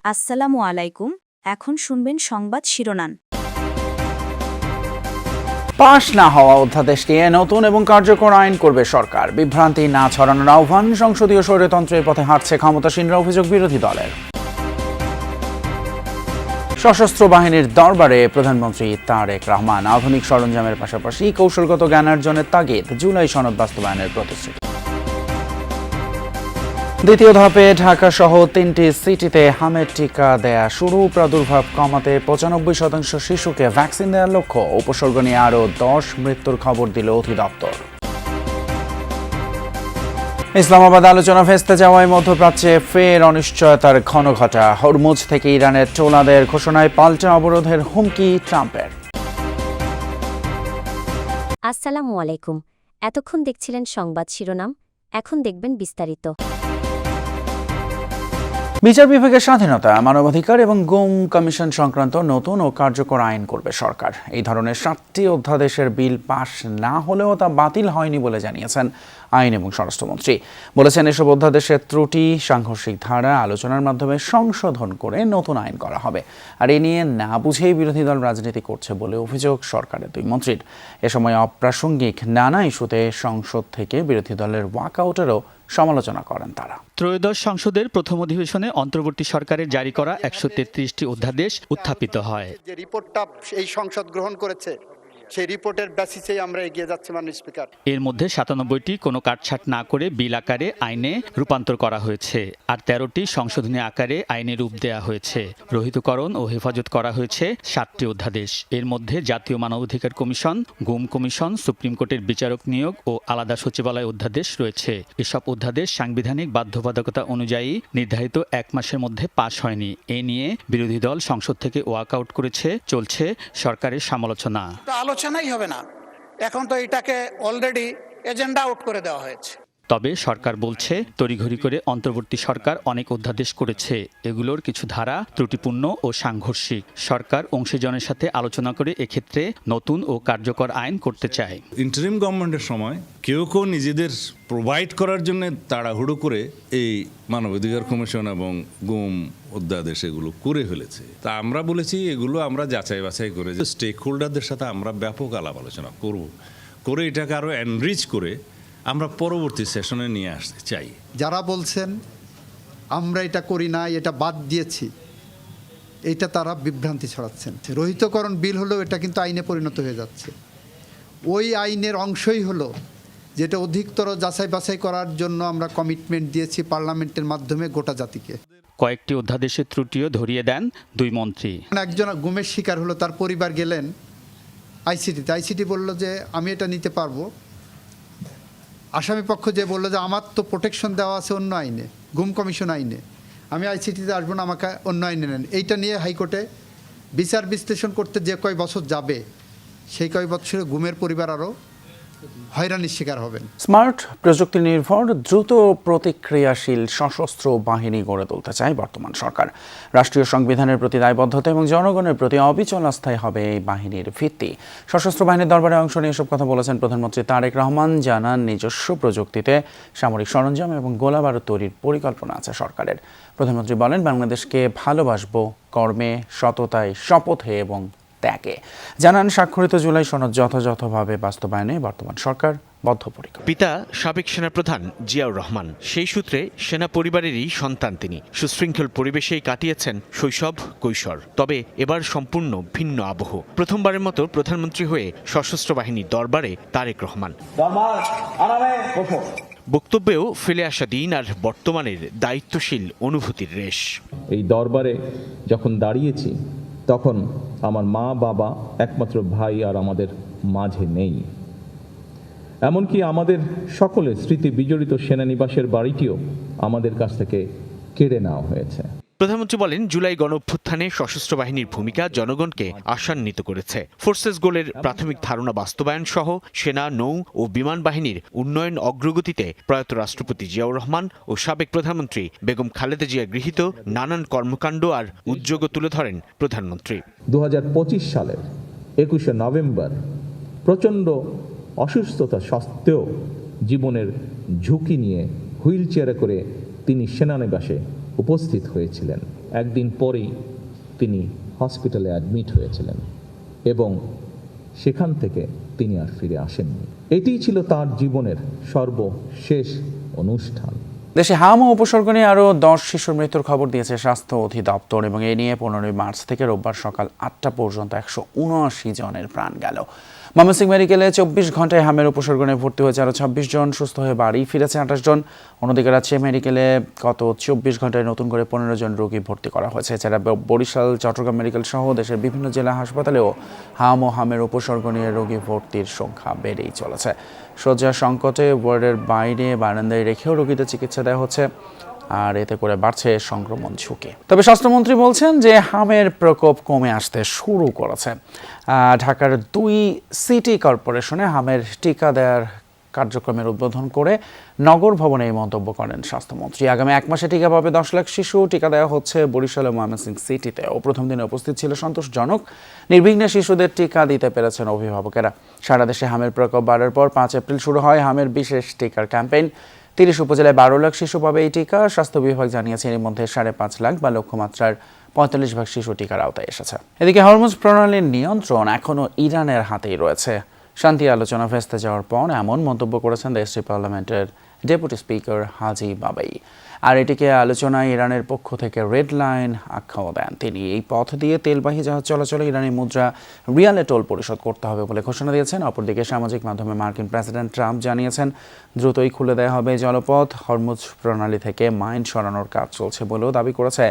আসসালামু আলাইকুম। এখন শুনবেন সংবাদ শিরোনাম। পাশ না হওয়া অধ্যাদেশ নিয়ে নতুন এবং কার্যকর আইন করবে সরকার। বিভ্রান্তি না ছড়ানোর আহ্বান। সংসদীয় স্বৈরতন্ত্রের পথে হাঁটছে ক্ষমতাসীনরা, অভিযোগ বিরোধী দলের। সশস্ত্র বাহিনীর দরবারে প্রধানমন্ত্রী তারেক রহমান। আধুনিক সরঞ্জামের পাশাপাশি কৌশলগত জ্ঞানার্জনের তাগিদ। জুলাই সনদ বাস্তবায়নের প্রতিশ্রুতি। দ্বিতীয় ধাপে ঢাকা সহ 3টি সিটিতে হামের টিকা দেয়া শুরু। প্রাদুর্ভাব কমাতে 95% শিশুকে ভ্যাকসিন দেওয়ার লক্ষ্য। উপসর্গ নিয়ে আরও 10 মৃত্যুর খবর দিল অধিদপ্তর। ইসলামাবাদ আলোচনা ভেস্তে যাওয়ায় মধ্যপ্রাচ্যে ফের অনিশ্চয়তার ঘনঘটা। হরমুজ থেকে ইরানের টোলাদের ঘোষণায় পাল্টা অবরোধের হুমকি ট্রাম্পের। আসসালামু আলাইকুম। এতক্ষণ দেখছিলেন সংবাদ শিরোনাম, এখন দেখবেন বিস্তারিত। বিচার বিভাগের স্বাধীনতা, মানবাধিকার এবং গুম কমিশন সংক্রান্ত নতুন ও কার্যকর আইন করবে সরকার। এই ধরনের 7টি অধ্যাদেশের বিল পাশ না হলেও তা বাতিল হয়নি বলে জানিয়েছেন আইন এবং স্বরাষ্ট্রমন্ত্রী। বলেছেন, এসব অধ্যাদেশের ত্রুটি, সাংঘর্ষিক ধারা আলোচনার মাধ্যমে সংশোধন করে নতুন আইন করা হবে। আর এ নিয়ে না বুঝেই বিরোধী দল রাজনীতি করছে বলে অভিযোগ সরকারের দুই মন্ত্রীর। এ সময় অপ্রাসঙ্গিক নানা ইস্যুতে সংসদ থেকে বিরোধী দলের ওয়াকআউটেরও সমালোচনা করেন তারা। ত্রয়োদশ সংসদের প্রথম অধিবেশনে অন্তর্বর্তী সরকারের জারি করা 133টি অধ্যাদেশ উত্থাপিত হয়। যে রিপোর্টটা এই সংসদ গ্রহণ করেছে, সেই রিপোর্টের বেসিসেই আমরা এগিয়ে যাচ্ছি মাননীয় স্পিকার। এর মধ্যে 97টি কোনো কাটছাট না করে বিল আকারে আইনে রূপান্তর করা হয়েছে, আর 13টি সংশোধনী আকারে আইনে রূপ দেওয়া হয়েছে। রহিতকরণ ও হেফাজত করা হয়েছে 7টি অধ্যাদেশ। এর মধ্যে জাতীয় মানবাধিকার কমিশন, গুম কমিশন, সুপ্রিম কোর্টের বিচারক নিয়োগ ও আলাদা সচিবালয় অধ্যাদেশ রয়েছে। এসব অধ্যাদেশ সাংবিধানিক বাধ্যবাধকতা অনুযায়ী নির্ধারিত 1 মাসের মধ্যে পাশ হয়নি। এ নিয়ে বিরোধী দল সংসদ থেকে ওয়াকআউট করেছে। চলছে সরকারের সমালোচনা। আলোচনাই হবে না, এখন তো এটাকে অলরেডি এজেন্ডা আউট করে দেওয়া হয়েছে। তবে সরকার বলছে, তড়িঘড়ি করে অন্তর্বর্তী সরকার অনেক অধ্যাদেশ করেছে। এগুলোর কিছু ধারা ত্রুটিপূর্ণ ও সাংঘর্ষিক। সরকার অংশীজনের সাথে আলোচনা করে এক্ষেত্রে নতুন ও কার্যকর আইন করতে চায়। ইন্টারিম গভর্নমেন্টের সময় কেউ নিজেদের প্রোভাইড করার জন্য তাড়াহুড়ো করে এই মানবাধিকার কমিশন এবং গুম অধ্যাদেশ এগুলো করে ফেলেছে। তা আমরা বলেছি, এগুলো আমরা যাচাই বাছাই করে স্টেক হোল্ডারদের সাথে আমরা ব্যাপক আলাপ আলোচনা করে এটাকে আরও এনরিচ করে আমরা পরবর্তী সেশনে নিয়ে আসতে চাই। যারা বলছেন আমরা এটা করি না, এটা বাদ দিয়েছি, এটা তারা বিভ্রান্তি ছড়াচ্ছেন। রহিতকরণ বিল হলো, এটা কিন্তু আইনে পরিণত হয়ে যাচ্ছে। ওই আইনের অংশই হলো যেটা অধিকতর যাচাই বাছাই করার জন্য আমরা কমিটমেন্ট দিয়েছি পার্লামেন্টের মাধ্যমে গোটা জাতিকে। কয়েকটি অধ্যাদেশের ত্রুটিও ধরিয়ে দেন দুই মন্ত্রী। একজন গুমের শিকার হলো, তার পরিবার গেলেন আইসিটি বলল যে আমি এটা নিতে পারবো। আসামি পক্ষ যে বললো যে আমার তো প্রোটেকশন দেওয়া আছে অন্য আইনে, গুম কমিশন আইনে, আমি আইসিটিতে আসবো না, আমাকে অন্য আইনে নেন। এইটা নিয়ে হাইকোর্টে বিচার বিশ্লেষণ করতে যে কয় বছর যাবে, সেই কয় বছরে গুমের পরিবার আরও হয়রানির শিকার হবেন। স্মার্ট প্রযুক্তি নির্ভর দ্রুত প্রতিক্রিয়াশীল সশস্ত্র বাহিনী গড়ে তুলতে চায় বর্তমান সরকার। রাষ্ট্রীয় সংবিধানের প্রতি দায়বদ্ধতা এবং জনগণের প্রতি অবিচল আস্থাই হবে এই বাহিনীর ভিত্তি। সশস্ত্র বাহিনীর দরবারে অংশ নিয়ে এসব কথা বলেছেন প্রধানমন্ত্রী তারেক রহমান। জানান, নিজস্ব প্রযুক্তিতে সামরিক সরঞ্জাম এবং গোলাবারুদ তৈরির পরিকল্পনা আছে সরকারের। প্রধানমন্ত্রী বলেন, বাংলাদেশকে ভালোবাসবো কর্মে, সততায়, শপথে এবং ত্যাগে। জানান, স্বাক্ষরিত জুলাই সনদ যথাযথভাবে বাস্তবায়নে বর্তমান সরকার বদ্ধপরিকর। পিতা সাবেক সেনাপ্রধান জিয়াউর রহমান, সেই সূত্রে সেনা পরিবারেরই সন্তান তিনি। সুশৃঙ্খল পরিবেশেই কাটিয়েছেন শৈশব, কৈশোর। তবে এবার সম্পূর্ণ ভিন্ন আবহ। প্রথমবারের মতো প্রধানমন্ত্রী হয়ে সশস্ত্র বাহিনীর দরবারে তারেক রহমান। বক্তব্যেও ফেলে আসা দিন আর বর্তমানের দায়িত্বশীল অনুভূতির রেশ। এই দরবারে যখন দাঁড়িয়েছি, তখন আমার মা, বাবা, একমাত্র ভাই আর আমাদের মাঝে নেই। এমনকি আমাদের সকলের স্মৃতি বিজড়িত সেনানিবাসের বাড়িটিও আমাদের কাছ থেকে কেড়ে নেওয়া হয়েছে। প্রধানমন্ত্রী বলেন, জুলাই গণঅভ্যুত্থানে সশস্ত্র বাহিনীর ভূমিকা জনগণকে আশান্বিত করেছে। ফোর্সেস গোলের প্রাথমিক ধারণা বাস্তবায়ন সহ সেনা, নৌ ও বিমান বাহিনীর উন্নয়ন অগ্রগতিতে প্রয়াত রাষ্ট্রপতি জিয়াউর রহমান ও সাবেক প্রধানমন্ত্রী বেগম খালেদা জিয়া গৃহীত নানান কর্মকাণ্ড আর উদ্যোগও তুলে ধরেন প্রধানমন্ত্রী। 2025 সালের 21শে নভেম্বর প্রচণ্ড অসুস্থতা সত্ত্বেও জীবনের ঝুঁকি নিয়ে হুইল চেয়ারে করে তিনি সেনানিবাসে উপস্থিত হয়েছিলেন। একদিন পরেই তিনি হসপিটালে অ্যাডমিট হয়েছিলেন এবং সেখান থেকে তিনি আর ফিরে আসেননি। এটিই ছিল তার জীবনের সর্বশেষ অনুষ্ঠান। দেশে হাম ও উপসর্গ নিয়ে আরও 10 শিশুর মৃত্যুর খবর দিয়েছে স্বাস্থ্য অধিদপ্তর এবং এ নিয়ে 15 মার্চ থেকে রোববার সকাল 8টা পর্যন্ত 179 জনের প্রাণ গেল। ময়মনসিংহ মেডিকেলে 24 ঘন্টায় হামের উপসর্গ নিয়ে ভর্তি হয়েছে আরও 26 জন, সুস্থ হয়ে বাড়ি ফিরেছে 28 জন। অন্যদিকে রাজশাহী মেডিকেলে গত 24 ঘন্টায় নতুন করে 15 জন রোগী ভর্তি করা হয়েছে। এছাড়া বরিশাল, চট্টগ্রাম মেডিকেল সহ দেশের বিভিন্ন জেলা হাসপাতালেও হাম ও হামের উপসর্গ নিয়ে রোগী ভর্তির সংখ্যা বেড়েই চলেছে। শয্যা সংকটে ওয়ার্ডের বাইরে বারান্দায় রেখেও রোগীদের চিকিৎসা দেওয়া হচ্ছে, আর এতে করে বাড়ছে সংক্রমণ ঝুঁকি। তবে স্বাস্থ্যমন্ত্রী বলছেন যে হামের প্রকোপ কমে আসতে শুরু করেছে। ঢাকার 2 সিটি কর্পোরেশনে হামের টিকা দেওয়ার কার্যক্রমের উদ্বোধন করে নগর ভবনে এই মন্তব্য করেন স্বাস্থ্যমন্ত্রী। আগামী 1 মাসে টিকা পাবে 10 লাখ শিশু। টিকা দেওয়া হচ্ছে বরিশাল ও ময়মনসিংহ সিটিতে। ও প্রথম দিনে উপস্থিত ছিল সন্তোষজনক। নির্বিঘ্নে শিশুদের টিকা দিতে পেরেছেন অভিভাবকেরা। সারা দেশে হামের প্রকোপ বাড়ার পর 5 এপ্রিল শুরু হয় হামের বিশেষ টিকার ক্যাম্পেইন। 30 উপজেলায় 12 লাখ শিশু পাবে এই টিকা। স্বাস্থ্য বিভাগ জানিয়েছে এর মধ্যে 5.5 লাখ বা লক্ষ্যমাত্রার 45 ভাগ শিশু টিকার আওতায় এসেছে। এদিকে হরমুজ প্রণালীর নিয়ন্ত্রণ এখনও ইরানের হাতেই রয়েছে। শান্তি আলোচনা ভেস্তে যাওয়ার পর এমন মন্তব্য করেছেন দেশটির পার্লামেন্টের ডেপুটি স্পিকার হাজি বাবাই। আর এটিকে আলোচনায় ইরানের পক্ষ থেকে রেড লাইন আখ্যাও দেন তিনি। এই পথ দিয়ে তেলবাহী জাহাজ চলাচলে ইরানি মুদ্রা রিয়ালে টোল পরিশোধ করতে হবে বলে ঘোষণা দিয়েছেন। অপরদিকে সামাজিক মাধ্যমে মার্কিন প্রেসিডেন্ট ট্রাম্প জানিয়েছেন দ্রুতই খুলে দেওয়া হবে জলপথ। হরমুজ প্রণালী থেকে মাইন সরানোর কাজ চলছে বলেও দাবি করেছে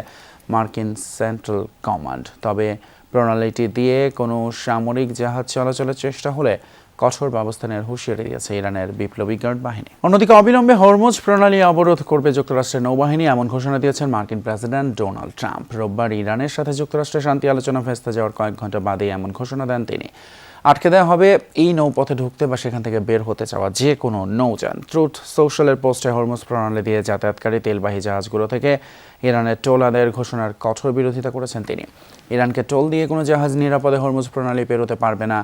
মার্কিন সেন্ট্রাল কমান্ড। তবে প্রণালীটি দিয়ে কোনো সামরিক জাহাজ চলাচলের চেষ্টা হলে কঠোর ব্যবস্থা নেওয়ার হুঁশিয়ারি দিয়েছে ইরানের বিপ্লবী গার্ড বাহিনী। অন্যদিকে অবিলম্বে হরমুজ প্রণালী অবরোধ করবে যুক্তরাষ্ট্রের নৌবাহিনী, এমন ঘোষণা দিয়েছেন মার্কিন প্রেসিডেন্ট ডোনাল্ড ট্রাম্প। রোববার ইরানের সাথে যুক্তরাষ্ট্রের শান্তি আলোচনা ভেস্তে যাওয়ার কয়েক ঘন্টা বাদেই এমন ঘোষণা দেন তিনি। আটকে দেওয়া হবে এই নৌপথে ঢুকতে বা সেখান থেকে বের হতে চাওয়া যে কোনো নৌযান। ট্রুথ সোশ্যালের পোস্টে হরমুজ প্রণালী দিয়ে যাতায়াতকারী তেলবাহী জাহাজগুলো থেকে ইরানের টোল আদায়ের ঘোষণার কঠোর বিরোধিতা করেছেন তিনি। ইরানকে টোল দিয়ে কোনো জাহাজ নিরাপদে হরমুজ প্রণালী পেরোতে পারবে না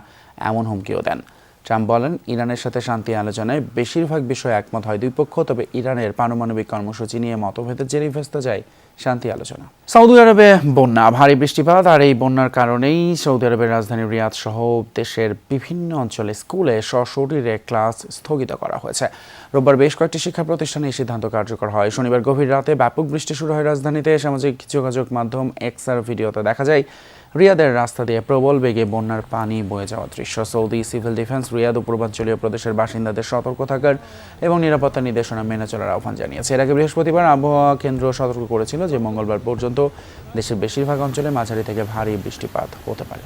এমন হুমকিও দেন। ট্রাম্প বলেন, ইরানের সাথে শান্তি আলোচনায় বেশিরভাগ বিষয়ে একমত হয় দুই পক্ষ, তবে ইরানের পারমাণবিক কর্মসূচি নিয়ে মতভেদের জেরেই ভেস্তে যায় শান্তি আলোচনা। সৌদি আরবে বন্যা, ভারী বৃষ্টিপাত আর এই বন্যার কারণেই সৌদি আরবের রাজধানী রিয়াদ সহ দেশের বিভিন্ন অঞ্চলে স্কুলে সশরীরে ক্লাস স্থগিত করা হয়েছে। রোববার বেশ কয়েকটি শিক্ষা প্রতিষ্ঠানে এই সিদ্ধান্ত কার্যকর হয়। শনিবার গভীর রাতে ব্যাপক বৃষ্টি শুরু হয় রাজধানীতে। সামাজিক যোগাযোগ মাধ্যম এক্সের ভিডিওতে দেখা যায় রিয়াদের রাস্তা দিয়ে প্রবল বেগে বন্যার পানি বয়ে যাওয়ার দৃশ্য। সৌদি সিভিল ডিফেন্স রিয়াদ ও পূর্বাঞ্চলীয় প্রদেশের বাসিন্দাদের সতর্ক থাকার এবং নিরাপত্তা নির্দেশনা মেনে চলার আহ্বান জানিয়েছে। এর আগে বৃহস্পতিবার আবহাওয়া কেন্দ্র সতর্ক করেছিল যে মঙ্গলবার পর্যন্ত দেশের বেশিরভাগ অঞ্চলে মাঝারি থেকে ভারী বৃষ্টিপাত হতে পারে।